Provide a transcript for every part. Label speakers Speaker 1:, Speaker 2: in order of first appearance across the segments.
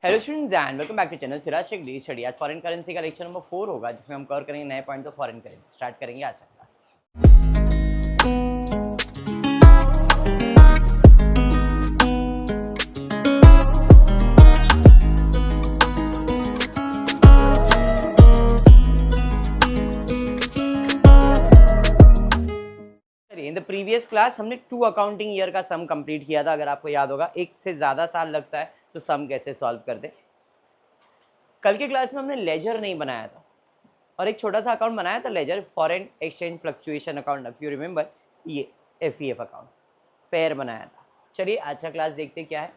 Speaker 1: Hello students and welcome back to channel Siraj Shaikh the study. आज foreign currency का lecture number 4 होगा जिसमें हम कवर करेंगे नए points of foreign currency. Start करेंगे आज का class. In the previous class हमने 2 अकाउंटिंग ईयर का सम कंप्लीट किया था। अगर आपको याद होगा, एक से ज़्यादा साल लगता है तो सम कैसे सॉल्व कर दे। कल के क्लास में हमने लेजर नहीं बनाया था और एक छोटा सा अकाउंट बनाया था, ledger foreign exchange fluctuation account. If you remember, ये FEF अकाउंट फेयर बनाया था। चलिए आज का क्लास देखते क्या है।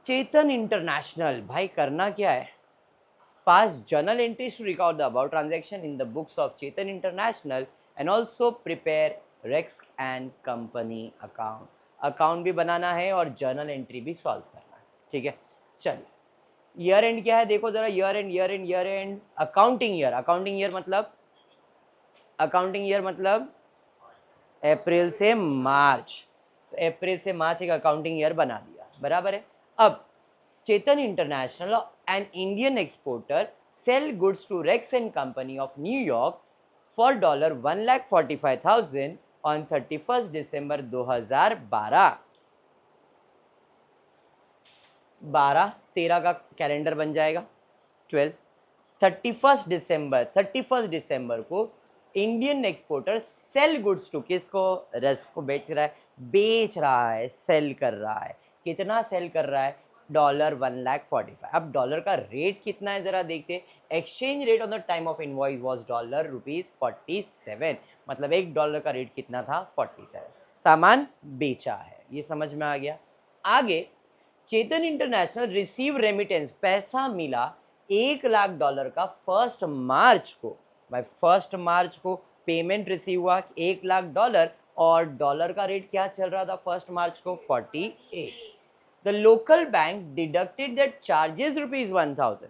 Speaker 1: चेतन इंटरनेशनल भाई करना क्या है, pass journal entries to record the about transaction in the books of Chetan international and also prepare Rex and company account. Account भी बनाना है और जर्नल एंट्री भी सॉल्व करना है। ठीक है, चलिए ईयर एंड क्या है देखो जरा। Year and accounting year. Accounting year मतलब अप्रैल से मार्च। तो अप्रैल से मार्च एक अकाउंटिंग ईयर बना दिया, बराबर है। अब Chetan international an Indian exporter sell goods to Rex and company of New York for $1,45,000 on 31 December 2012। 12-13 का कैलेंडर बन जाएगा 12। 31 दिसंबर को Indian exporter sell goods to, किसको? रस्क को बेच रहा है, सेल कर रहा है। कितना सेल कर रहा है? $1,45,000। अब डॉलर का रेट कितना है जरा देखते। Exchange rate on the time of invoice was $47, मतलब $1 का रेट कितना था? 47। सामान बेचा है, ये समझ में आ गया। आगे चेतन इंटरनेशनल रिसीव रेमिटेंस, पैसा मिला $1,00,000 का 1 मार्च को। भाई 1 मार्च को पेमेंट रिसीव हुआ $1,00,000 और डॉलर का रेट क्या चल रहा था 1 मार्च को? 48। The local bank deducted that charges ₹1,000।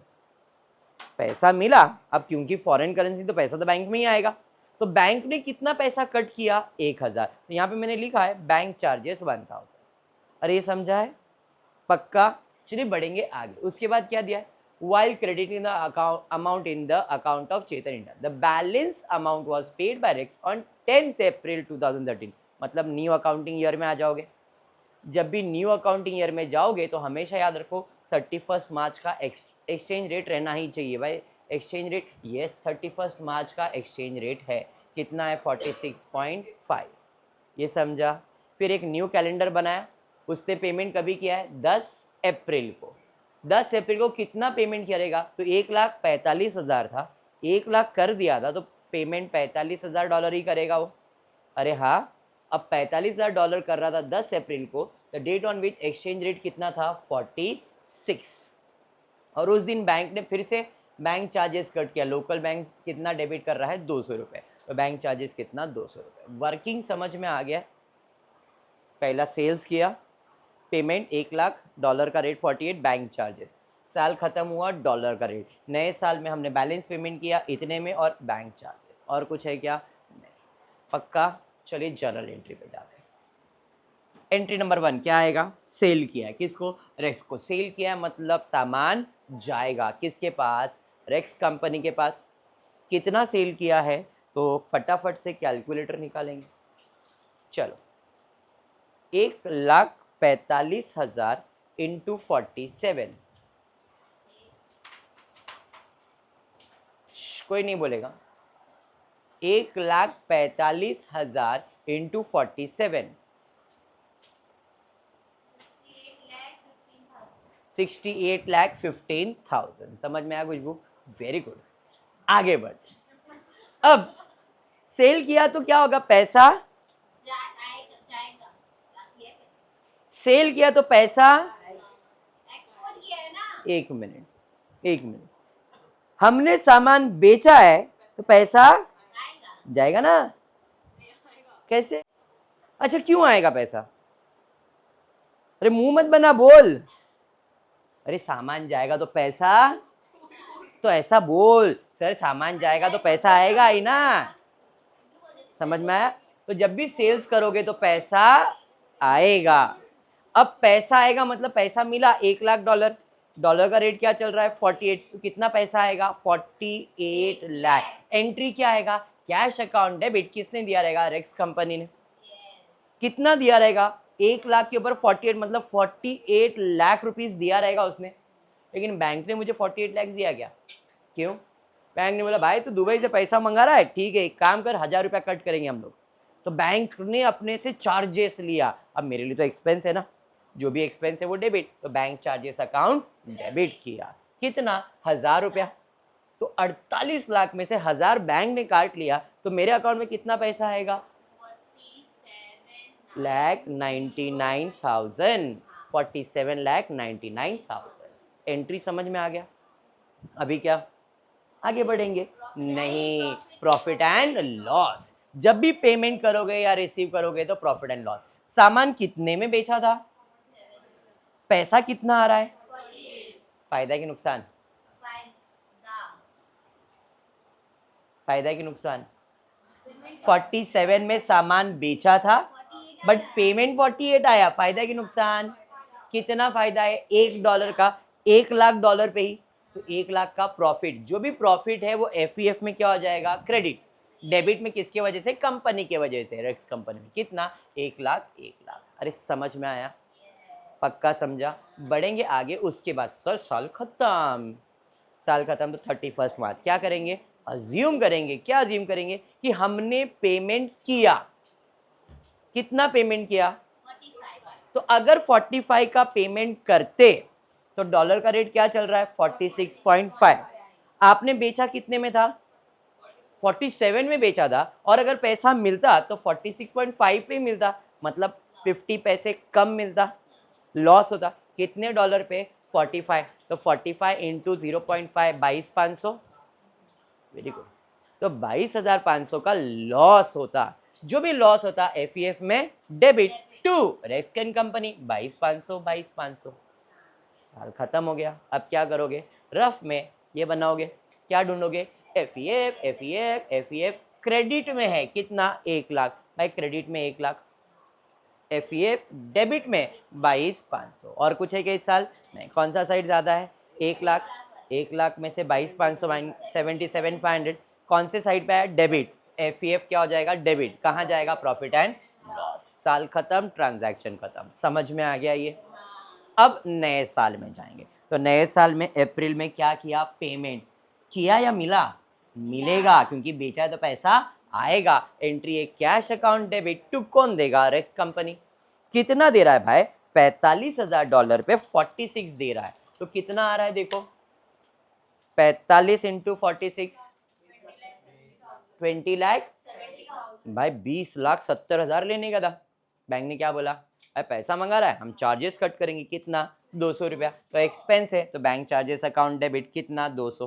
Speaker 1: पैसा मिला, अब क्योंकि फॉरेन करेंसी तो पैसा तो बैंक में ही आएगा, तो बैंक ने कितना पैसा कट किया? 1,000। तो यहाँ पे मैंने लिखा है बैंक चार्जेस 1,000। अरे ये समझा है पक्का? चलिए बढ़ेंगे आगे। उसके बाद क्या दिया है? while crediting the amount in the account of Chetan India, the balance amount was paid by Rex on 10th April 2013। मतलब न्यू अकाउंटिंग ईयर में आ जाओगे। जब भी न्यू अकाउंटिंग ईयर में जाओगे तो हमेशा याद रखो 31 मार्च का एक्सचेंज रेट रहना ही चाहिए। भाई एक्सचेंज रेट, यस 31 मार्च का एक्सचेंज रेट है, कितना है? 46.5। ये समझा। फिर एक न्यू कैलेंडर बनाया, उसने पेमेंट कभी किया है? 10 अप्रैल को। 10 अप्रैल को कितना पेमेंट करेगा? तो $1,45,000 था, 1,00,000 कर दिया था तो पेमेंट $45,000 ही करेगा वो। अरे हाँ, अब $45,000 कर रहा था 10 अप्रैल को। The date on which exchange rate कितना था? 46। और उस दिन बैंक ने फिर से बैंक चार्जेस कट किया। लोकल बैंक कितना डेबिट कर रहा है? 200 रुपये। तो बैंक चार्जेस कितना? 200 रुपये। वर्किंग समझ में आ गया। पहला सेल्स किया, पेमेंट $1,00,000, डॉलर का रेट 48, बैंक चार्जेस। साल खत्म हुआ, डॉलर का रेट। नए साल में हमने बैलेंस पेमेंट किया इतने में और बैंक चार्जेस। और कुछ है क्या? नहीं। पक्का? चलिए जर्नल एंट्री पे जाते हैं। एंट्री नंबर 1 क्या आएगा? सेल किया है, किसको? रेक्स को सेल किया है, मतलब सामान जाएगा किसके पास? रेक्स कंपनी के पास। कितना सेल किया है? तो फटाफट से कैलकुलेटर निकालेंगे। चलो 1,45,000 इंटू 47। कोई नहीं बोलेगा। 1,45,000 इंटू 47, 68,15,000। समझ में आया खुशबू? Very good. आगे बढ़। अब सेल किया तो क्या होगा? पैसा सेल किया तो पैसा, एक्सपोर्ट किया है ना। एक मिनट, हमने सामान बेचा है तो पैसा जाएगा ना। कैसे? अच्छा क्यों आएगा पैसा? अरे मुंह मत बना, बोल। अरे सामान जाएगा तो पैसा, तो ऐसा बोल सर, सामान जाएगा तो पैसा आएगा ही ना। समझ में आया? तो जब भी सेल्स करोगे तो पैसा आएगा। अब पैसा आएगा मतलब पैसा मिला 1 लाख डॉलर, डॉलर का रेट क्या चल रहा है 48, तो कितना पैसा आएगा 48 लाख। एंट्री क्या आएगा कैश अकाउंट डेबिट, किसने दिया रहेगा रेक्स कंपनी ने। कितना दिया रहेगा 1 लाख के ऊपर 48 मतलब 48 लाख रुपीस दिया रहेगा उसने। लेकिन बैंक ने मुझे 48 लाख दिया क्या, क्यों? बैंक ने बोला भाई तू दुबई से पैसा मंगा रहा है, ठीक है एक काम कर 1000 रुपया कट करेंगे हम लोग। तो बैंक ने अपने से चार्जेस लिया, अब मेरे लिए तो एक्सपेंस है ना, जो भी एक्सपेंस है वो डेबिट, तो बैंक चार्जेस अकाउंट डेबिट किया, कितना 1000 रुपया। तो 48 लाख में से 1000 बैंक ने काट लिया, तो मेरे अकाउंट में कितना पैसा आएगा 47,99,000, 47,99,000। एंट्री समझ में आ गया। अभी क्या आगे बढ़ेंगे, नहीं प्रॉफिट एंड लॉस। जब भी पेमेंट करोगे या रिसीव करोगे तो प्रॉफिट एंड लॉस। सामान कितने में बेचा था, पैसा कितना आ रहा है, फायदा कि नुकसान, फायदा कि नुकसान। 47 में सामान बेचा था बट पेमेंट 48 आया, फायदा कि नुकसान। कितना फायदा है $1 का, 1 लाख डॉलर पे ही, तो 1 लाख का प्रॉफिट। जो भी प्रॉफिट है वो एफईएफ में क्या हो जाएगा क्रेडिट, डेबिट में किसके वजह से कंपनी के वजह से, रेक्स कंपनी में कितना 1 लाख 1 लाख। अरे समझ में आया, पक्का समझा। बढ़ेंगे आगे, उसके बाद सर साल खत्म, साल खत्म तो 31 मार्च क्या करेंगे, अज्यूम करेंगे, क्या अज्यूम करेंगे कि हमने पेमेंट किया, कितना पेमेंट किया 45। तो अगर 45 का पेमेंट करते तो डॉलर का रेट क्या चल रहा है 46.5, आपने बेचा कितने में था 47 में बेचा था, और अगर पैसा मिलता तो 46.5 पे मिलता, मतलब 50 पैसे कम मिलता, लॉस होता कितने डॉलर पे 45, तो 45 इंटू 0.5 22,500, वेरी गुड, तो 22,500 का लॉस होता। जो भी लॉस होता एफईएफ में डेबिट टू रेक्सन कंपनी 22,500 22,500। साल खत्म हो गया, अब क्या करोगे, रफ में ये बनाओगे, क्या ढूंढोगे एफईएफ एफईएफ एफईएफ, क्रेडिट में है कितना 1 लाख, भाई क्रेडिट में 1 लाख, एफईएफ डेबिट में 22,500, और कुछ है क्या इस साल, नहीं। कौन सा साइड ज्यादा है 1 लाख, 1 लाख में से 22,500 77,500 कौन से साइड पे है डेबिट, एफईएफ क्या हो जाएगा डेबिट, कहाँ जाएगा प्रॉफिट एंड लॉस। साल खत्म, ट्रांजैक्शन खत्म, समझ में आ गया ये। अब नए साल में जाएंगे, तो नए साल में अप्रैल में क्या किया, पेमेंट किया या मिला, मिलेगा क्योंकि बेचा है तो पैसा आएगा। एंट्री है कैश अकाउंट डेबिट टू कौन देगा, रेक्स कंपनी। कितना दे रहा है भाई $45,000 पे 46 दे रहा है, तो कितना आ रहा है देखो 45 इंटू 46 20 लाख, भाई 20,70,000 लेने का था। बैंक ने क्या बोला, भाई पैसा मंगा रहा है हम चार्जेस कट करेंगे, कितना 200 रुपया, तो एक्सपेंस है तो बैंक चार्जेस अकाउंट डेबिट कितना 200,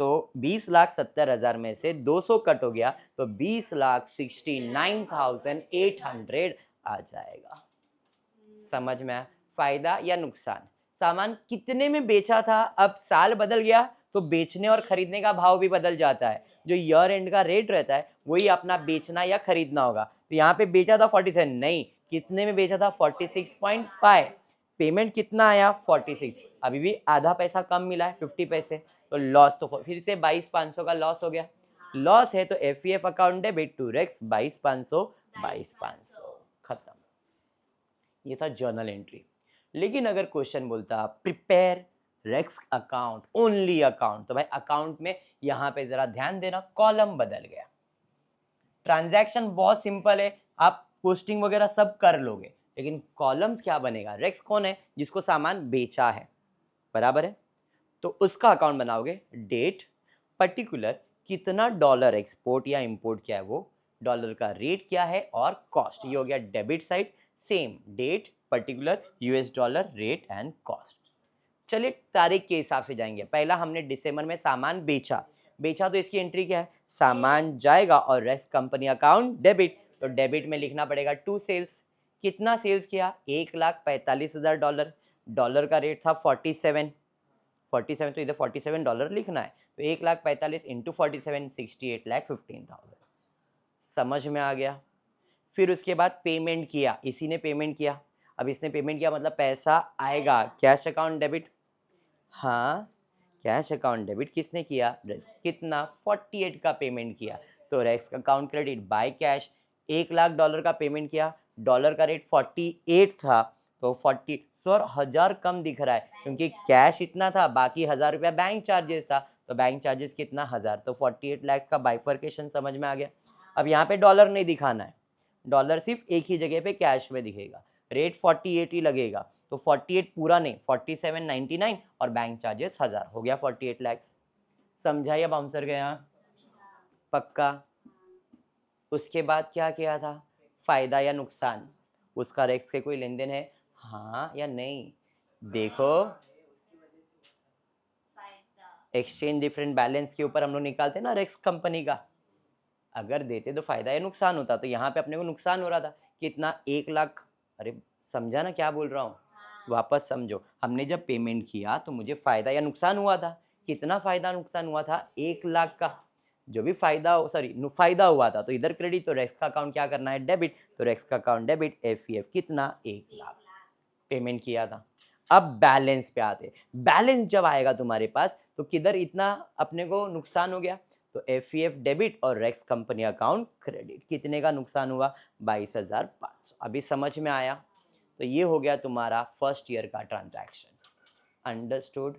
Speaker 1: तो 20,70,000 में से 200 कट हो गया तो 20,69,800 आ जाएगा। समझ में आया, फायदा या नुकसान। सामान कितने में बेचा था, अब साल बदल गया तो बेचने और खरीदने का भाव भी बदल जाता है, जो ईयर एंड का रेट रहता है वही अपना बेचना या खरीदना होगा। तो यहाँ पे बेचा था 47, नहीं कितने में बेचा था 46.5, पेमेंट कितना आया 46, अभी भी आधा पैसा कम मिला है 50 पैसे, तो लॉस तो फिर से 22,500 का लॉस हो गया। लॉस है तो एफईएफ अकाउंट डेबिट टू रेक्स 22,500 22,500 खत्म। ये था जर्नल एंट्री। लेकिन अगर क्वेश्चन बोलता prepare Rex account only account, तो भाई अकाउंट में यहां पे जरा ध्यान देना, कॉलम बदल गया। ट्रांजैक्शन बहुत सिंपल है, आप पोस्टिंग वगैरह सब कर लोगे, लेकिन कॉलम्स क्या बनेगा, रेक्स कौन है जिसको सामान बेचा है, बराबर है, तो उसका अकाउंट बनाओगे, डेट पर्टिकुलर कितना डॉलर एक्सपोर्ट या इंपोर्ट किया है वो, डॉलर का रेट क्या है और कॉस्ट, ये हो गया debit side, same date particular US dollar rate and cost. चलिए तारीख के हिसाब से जाएंगे। पहला हमने दिसंबर में सामान बेचा, बेचा तो इसकी एंट्री क्या है, सामान जाएगा और रेस्ट कंपनी अकाउंट डेबिट, तो डेबिट में लिखना पड़ेगा टू सेल्स, कितना सेल्स किया $1,45,000, डॉलर का रेट था 47, तो इधर $47 लिखना है, तो 1,45,000 इंटू 47 68,15,000। समझ में आ गया। फिर उसके बाद पेमेंट किया, इसी ने पेमेंट किया, अब इसने पेमेंट किया मतलब पैसा आएगा, कैश अकाउंट डेबिट, हाँ कैश अकाउंट डेबिट किसने किया, कितना 48 का पेमेंट किया, तो Rex account credit by cash. $1,00,000 का पेमेंट किया, डॉलर का रेट 48 था, तो 40 सर 1000 कम दिख रहा है क्योंकि कैश इतना था, बाकी 1000 रुपया बैंक चार्जेस था, तो बैंक चार्जेस कितना 1000, तो 48 लाख का बाइफर्केशन समझ में आ गया। अब यहाँ पे डॉलर नहीं दिखाना है, डॉलर सिर्फ एक ही जगह पे कैश में दिखेगा, रेट 48 ही लगेगा, तो 48 पूरा नहीं 4799 और बैंक चार्जेस 1000 हो गया 48 लाख। समझा या बाउंसर गया पक्का। उसके बाद क्या किया था, फायदा या नुकसान, उसका रेक्स के कोई लेन देन है हाँ या नहीं, देखो एक्सचेंज डिफरेंट बैलेंस के ऊपर हम लोग निकालते ना रेक्स कंपनी का, अगर देते तो फायदा या नुकसान होता, तो यहाँ पे अपने को नुकसान हो रहा था, कितना 1,00,000, अरे समझा ना क्या बोल रहा हूँ, वापस समझो, हमने जब पेमेंट किया तो मुझे फायदा या नुकसान हुआ था, कितना फायदा नुकसान हुआ था 1,00,000 का, जो भी फायदा फायदा हुआ था, तो इधर क्रेडिट, तो रेक्स का अकाउंट क्या करना है डेबिट, तो रेक्स का अकाउंट डेबिट एफईएफ कितना 1,00,000 पेमेंट किया था। अब बैलेंस पे आते, बैलेंस जब आएगा तुम्हारे पास तो किधर इतना अपने को नुकसान हो गया, तो एफईएफ डेबिट और रेक्स कंपनी अकाउंट क्रेडिट, कितने का नुकसान हुआ 22,500। अभी समझ में आया, तो ये हो गया तुम्हारा फर्स्ट ईयर का ट्रांजैक्शन, अंडरस्टूड,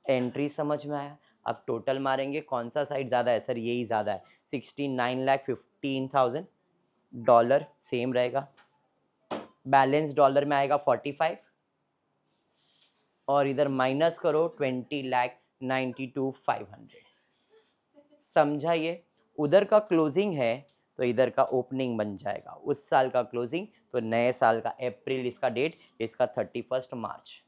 Speaker 1: एंट्री समझ में आया। अब टोटल मारेंगे, कौन सा साइड ज़्यादा है सर, यही ज़्यादा है, 69,15,000 डॉलर सेम रहेगा, बैलेंस डॉलर में आएगा 45 और इधर माइनस करो 20,92,500, समझा ये, उधर का क्लोजिंग है तो इधर का ओपनिंग बन जाएगा, उस साल का क्लोजिंग तो नए साल का अप्रैल, इसका डेट, इसका 31 मार्च,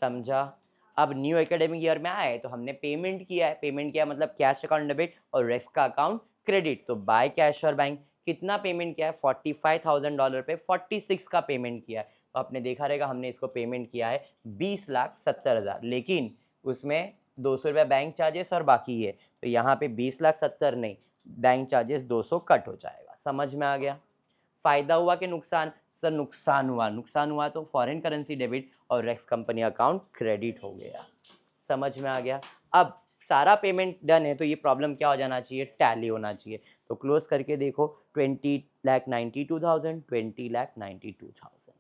Speaker 1: समझा। अब न्यू एकेडमिक ईयर में आए तो हमने पेमेंट किया है, पेमेंट किया मतलब कैश अकाउंट डेबिट और रेक्स का अकाउंट क्रेडिट, तो बाय कैश और बैंक, कितना पेमेंट किया है $45,000 पे 46 का पेमेंट किया है, तो आपने देखा रहेगा हमने इसको पेमेंट किया है 20,70,000, लेकिन उसमें 200 रुपया बैंक चार्जेस और बाकी है, तो यहाँ पे 20,70,000 नहीं, बैंक चार्जेस 200 कट हो जाएगा, समझ में आ गया। फायदा हुआ कि नुकसान, सर नुकसान हुआ, नुकसान हुआ तो फॉरेन करेंसी डेबिट और रेक्स कंपनी अकाउंट क्रेडिट हो गया, समझ में आ गया। अब सारा पेमेंट डन है तो ये प्रॉब्लम क्या हो जाना चाहिए, टैली होना चाहिए, तो क्लोज करके देखो 20,92,000 20,92,000,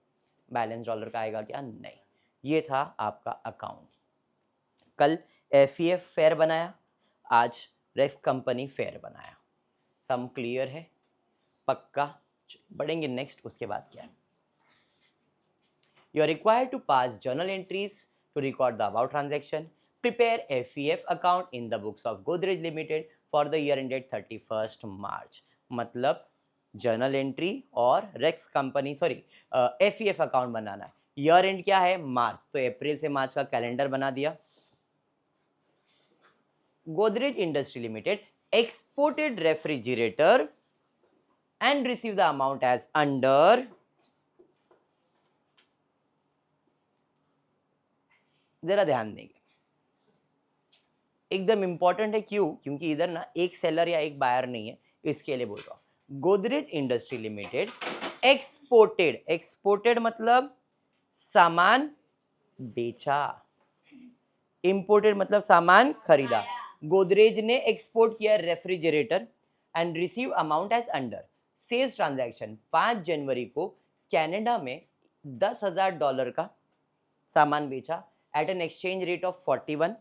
Speaker 1: बैलेंस डॉलर का आएगा क्या, नहीं, ये था आपका अकाउंट। कल एफईएफ फेयर बनाया, आज रेक्स कंपनी फेयर बनाया, सम क्लियर है पक्का। बढ़ेंगे नेक्स्ट, उसके बाद क्या है, you are required to pass journal entries to record the about transaction, prepare FEF account in the books of Godrej limited for the year ended 31 March, मतलब जर्नल एंट्री और रेक्स कंपनी एफईएफ अकाउंट बनाना है, year and क्या है मार्च, तो अप्रैल से मार्च का calendar बना दिया। Godrej industry limited exported refrigerator and receive the amount as under, जरा ध्यान देंगे, एकदम इंपॉर्टेंट है, क्यों, क्योंकि इधर ना एक सेलर या एक बायर नहीं है, इसके लिए बोल रहा हूं। Godrej industry limited exported, exported मतलब सामान बेचा, इंपोर्टेड मतलब सामान खरीदा, गोदरेज ने एक्सपोर्ट किया refrigerator and receive amount as under, sales transaction 5 जनवरी को कनाडा में $10,000 का सामान बेचा at an exchange rate of 41।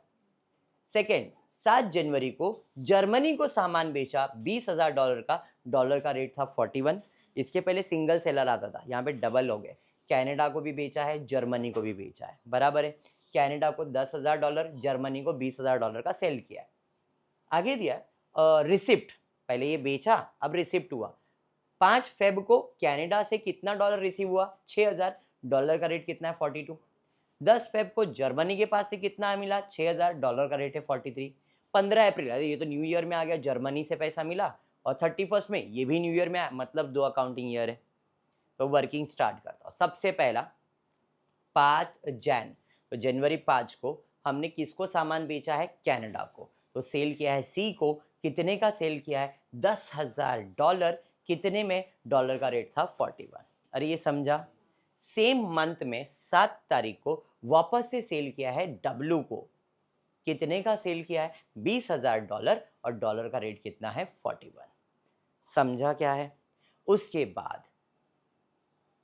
Speaker 1: Second, 7 जनवरी को जर्मनी को सामान बेचा $20,000 का, डॉलर का रेट था 41, इसके पहले सिंगल सेलर आता था, यहाँ पे डबल हो गए, कनाडा को भी बेचा है जर्मनी को भी बेचा है, बराबर है, कनाडा को $10,000, जर्मनी को $20,000 का सेल किया है। आगे दिया रिसिप्ट, पहले ये बेचा अब रिसिप्ट हुआ, 5 फेब को कनाडा से कितना डॉलर रिसीव हुआ 6,000, डॉलर का रेट कितना है 42। 10 फेब को जर्मनी के पास से कितना मिला 6,000, डॉलर का रेट है 43। 15 अप्रैल, अरे ये तो न्यू ईयर में आ गया, जर्मनी से पैसा मिला, और 31 में ये भी न्यू ईयर में आया, मतलब 2 अकाउंटिंग ईयर है, तो वर्किंग स्टार्ट करता हूँ। सबसे पहला 5 जैन, तो जनवरी 5 को हमने किसको सामान बेचा है कनाडा को, तो सेल किया है सी को, कितने का सेल किया है $10,000, कितने में, डॉलर का रेट था 41। अरे ये समझा, सेम मंथ में 7 तारीख को वापस से सेल किया है डब्लू को। कितने का सेल किया है? $20,000 और डॉलर का रेट कितना है? 41। समझा क्या है? उसके बाद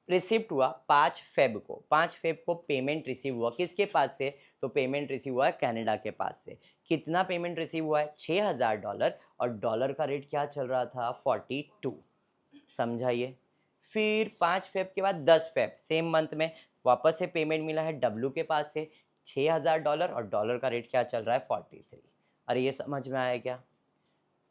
Speaker 1: रिसिप्ट हुआ 5 फेब को। 5 फेब को पेमेंट रिसीव हुआ किसके पास से? तो पेमेंट रिसीव हुआ है कनाडा के पास से। कितना पेमेंट रिसीव हुआ है? $6,000 और डॉलर का रेट क्या चल रहा था? 42। समझाइए। फिर 5 फेब के बाद 10 फेब सेम मंथ में वापस से पेमेंट मिला है डब्लू के पास से $6,000 और डॉलर का रेट क्या चल रहा है? 43। अरे ये समझ में आया क्या?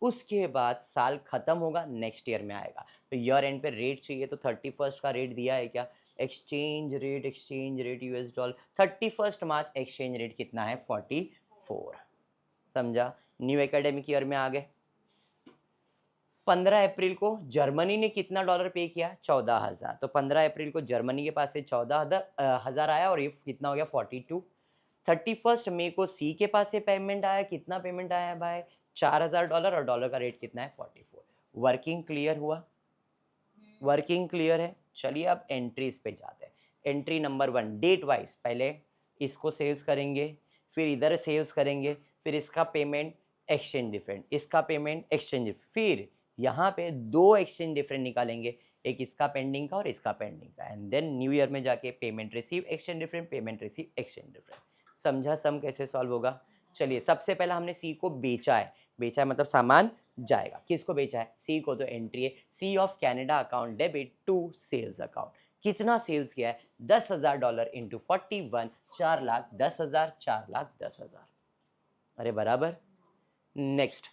Speaker 1: उसके बाद साल खत्म होगा, नेक्स्ट ईयर में आएगा। तो ईयर एंड पे रेट चाहिए तो 31 का रेट दिया है क्या? एक्सचेंज रेट यूएस डॉलर 31 मार्च एक्सचेंज रेट कितना है? 44। समझा? न्यू एकेडमिक ईयर में आ गए। 15 अप्रैल को जर्मनी ने कितना डॉलर पे किया? 14,000। तो 15 अप्रैल को जर्मनी के पास से 14,000 आया और ये कितना हो गया? 42। 31 मई को सी के पास से पेमेंट आया। कितना पेमेंट आया है भाई? $4,000 और डॉलर का रेट कितना है? 44। वर्किंग क्लियर हुआ? वर्किंग क्लियर है। चलिए अब एंट्रीज पे जाते हैं। एंट्री नंबर 1 डेट वाइज पहले इसको सेल्स करेंगे, फिर इधर सेल्स करेंगे, फिर इसका पेमेंट एक्सचेंज डिफरेंट, इसका पेमेंट एक्सचेंज डिफरेंट, फिर यहाँ पे 2 एक्सचेंज डिफरेंट निकालेंगे, एक इसका पेंडिंग का और इसका पेंडिंग का, एंड देन न्यू ईयर में जाके payment receive exchange different, payment receive exchange different. समझा सम कैसे सॉल्व होगा? चलिए सबसे पहला हमने सी को बेचा है। बेचा है मतलब सामान जाएगा। किसको बेचा है? सी को। तो एंट्री है C of Canada account debit to sales account. कितना सेल्स किया है? $10,000 इंटू 41, 4,10,000, 4,10,000। अरे बराबर। नेक्स्ट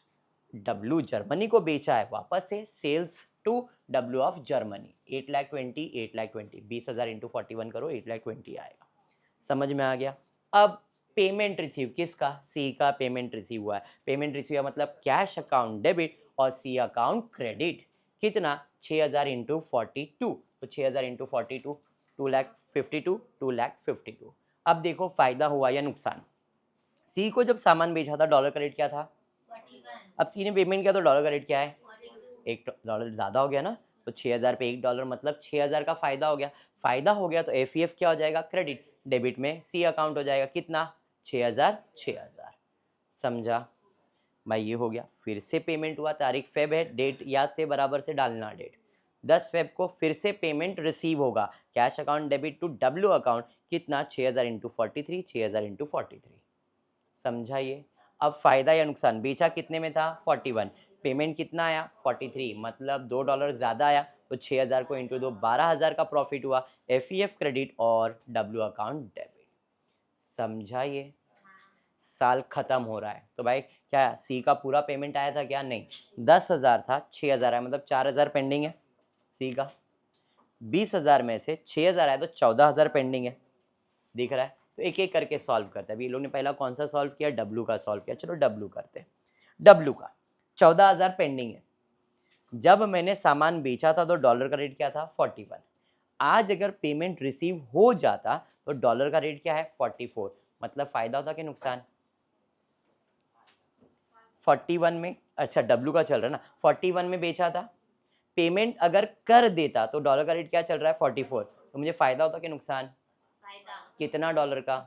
Speaker 1: डब्लू जर्मनी को बेचा है वापस से sales to W of Germany 8,20,000, 8,20,000, 20,000 into 41 करो 8,20,000 आएगा। समझ में आ गया? अब पेमेंट रिसीव किसका? सी का पेमेंट रिसीव हुआ है। पेमेंट रिसीव हुआ मतलब कैश अकाउंट डेबिट और सी अकाउंट क्रेडिट। कितना? 6,000 इंटू 42। तो 6,000 इंटू 42 2,52,000, 2,52,000। अब देखो फायदा हुआ या नुकसान। सी को जब सामान बेचा था डॉलर का रेट क्या था? 41। अब सी ने पेमेंट किया तो डॉलर का रेट क्या है? 42। $1 ज़्यादा हो गया ना, तो 6,000 पे $1 मतलब 6,000 का फायदा हो गया। फायदा हो गया तो एफ क्या हो जाएगा? क्रेडिट। डेबिट में सी अकाउंट हो जाएगा कितना? 6,000, 6,000। समझा भाई? ये हो गया। फिर से पेमेंट हुआ, तारीख फेब है, डेट याद से बराबर से डालना डेट। 10 फेब को फिर से पेमेंट रिसीव होगा cash account debit to W account. कितना? 6,000 इंटू 43, 6,000 इंटू 43। समझा ये? अब फायदा या नुकसान। बेचा कितने में था? 41। पेमेंट कितना आया? 43 मतलब $2 ज़्यादा आया। तो 6,000 को इंटू 2 12,000 का प्रॉफिट हुआ। एफ क्रेडिट और डब्ल्यू अकाउंट डेबिट। समझा ये? साल खत्म हो रहा है तो भाई क्या सी का पूरा पेमेंट आया था क्या? नहीं। 10,000 था, 6,000 आया मतलब 4,000 पेंडिंग है सी का। 20,000 में से 6,000 आया तो 14,000 पेंडिंग है। दिख रहा है? तो एक एक करके सॉल्व करते हैं। अभी लोग ने पहला कौन सा सॉल्व किया? डब्लू का सॉल्व किया। चलो डब्लू करते हैं। डब्लू का 14,000 पेंडिंग है। जब मैंने सामान बेचा था तो डॉलर का रेट क्या था? 41। आज अगर पेमेंट रिसीव हो जाता तो डॉलर का रेट क्या है? 44। मतलब फायदा होता कि नुकसान? 41 में, अच्छा डब्लू का चल रहा है ना, 41 में बेचा था, पेमेंट अगर कर देता तो डॉलर का रेट क्या चल रहा है? 44। तो मुझे फायदा होता कि नुकसान? कितना डॉलर का?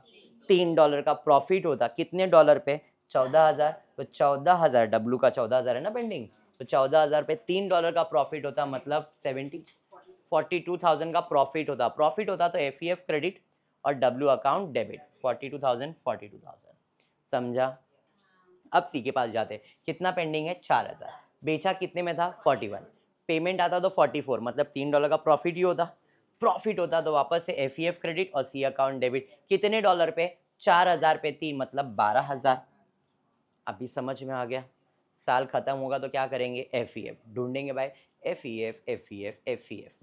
Speaker 1: $3 का प्रॉफिट होता। कितने डॉलर पे? 14,000। तो 14,000 डब्लू का 14,000 है ना पेंडिंग, तो 14,000 पे $3 का प्रॉफिट होता मतलब 42,000 का प्रॉफिट होता। प्रॉफिट होता तो एफ क्रेडिट और डब्लू अकाउंट डेबिट 42,000, 42,000। समझा? अब सी के पास जाते। कितना पेंडिंग है? 4,000। बेचा कितने में था? 41। पेमेंट आता तो 44 मतलब $3 का प्रॉफिट ही होता। प्रॉफिट होता तो वापस से एफ क्रेडिट और सी अकाउंट डेबिट। कितने डॉलर पे? 4,000 पे 3 मतलब 12,000। अभी समझ में आ गया? साल खत्म होगा तो क्या करेंगे? एफ ढूंढेंगे भाई। एफ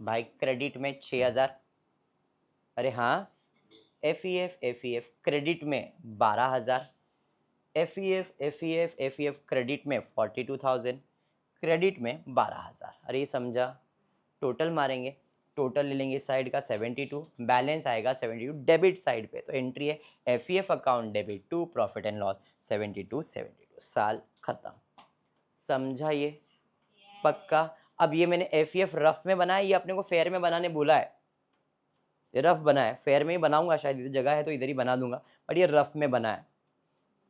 Speaker 1: भाई क्रेडिट में 6,000। अरे हाँ, एफ क्रेडिट में 12,000। एफ क्रेडिट में 42,000, क्रेडिट में 12,000। अरे ये समझा? टोटल मारेंगे, टोटल ले लेंगे इस साइड का 72, बैलेंस आएगा 72 डेबिट साइड पे। तो एंट्री है F account debit to profit and loss 72, 72। साल खत्म। समझा ये? पक्का? अब ये मैंने एफ रफ में बनाया, ये अपने को फेयर में बनाने बोला है। रफ बना है, फेयर में ही बनाऊंगा, शायद इधर जगह है तो इधर ही बना दूंगा, बट ये रफ में बना है।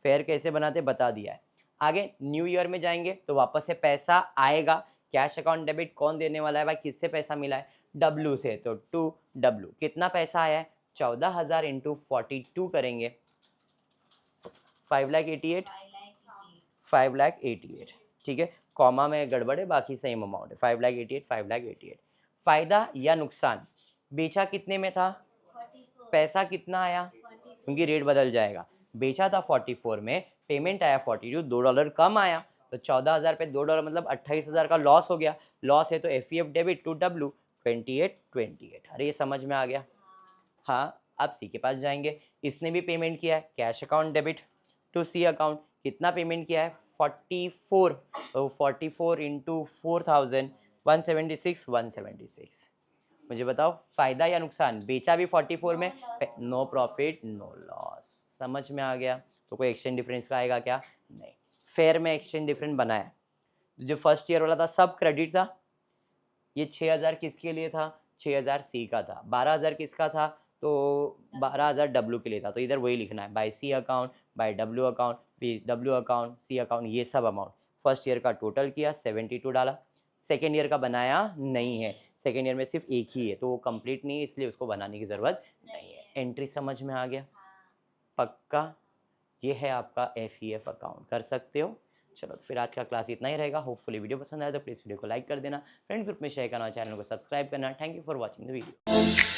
Speaker 1: फेयर कैसे बनाते बता दिया है। आगे न्यू ईयर में जाएंगे तो वापस से पैसा आएगा, कैश अकाउंट डेबिट कौन देने वाला है भाई, किससे पैसा मिला है, डब्लू से, तो टू डब्लू। कितना पैसा आया है, 14,000 इंटू 42 करेंगे, 5,88,000, 5,88,000, ठीक है, कॉमा में गड़बड़ है, बाकी सेम अमाउंट है, 5,88,000, 5,88,000। फायदा या नुकसान, बेचा कितने में था, पैसा कितना आया, क्योंकि रेट बदल जाएगा, बेचा था 44 में, पेमेंट आया 42, $2 कम आया, तो 14,000 पे $2 मतलब 28,000 का लॉस हो गया। लॉस है तो एफ डेबिट टू डब्लू, 28। अरे ये समझ में आ गया। हाँ, अब सी के पास जाएंगे, इसने भी पेमेंट किया है, cash account debit to C account, कितना पेमेंट किया है, 44, तो 44 इंटू 4,000, 176। मुझे बताओ फायदा या नुकसान, बेचा भी 44 में, नो प्रॉफिट नो लॉस, समझ में आ गया। तो कोई एक्सचेंज डिफरेंस का आएगा क्या, नहीं। फेयर में एक्सचेंज डिफरेंस बनाया, जो फर्स्ट ईयर वाला था सब क्रेडिट था, ये 6,000 किसके लिए था, 6,000 सी का था, 12,000 किसका था, तो 12,000 डब्लू के लिए था, तो इधर वही लिखना है, by C account, by W account, W account, C account, ये सब अमाउंट। फर्स्ट ईयर का टोटल किया 72 डाला, सेकेंड ईयर का बनाया नहीं है, सेकेंड ईयर में सिर्फ एक ही है तो वो कंप्लीट नहीं है, इसलिए उसको बनाने की ज़रूरत नहीं है। एंट्री समझ में आ गया, पक्का। ये है आपका एफ अकाउंट, कर सकते हो। चलो तो फिर आज का क्लास इतना ही रहेगा। होपफुली वीडियो पसंद आया तो प्लीज़ वीडियो को लाइक कर देना, फ्रेंड्स ग्रुप में शेयर करना, चैनल को सब्सक्राइब करना। Thank you for watching the video.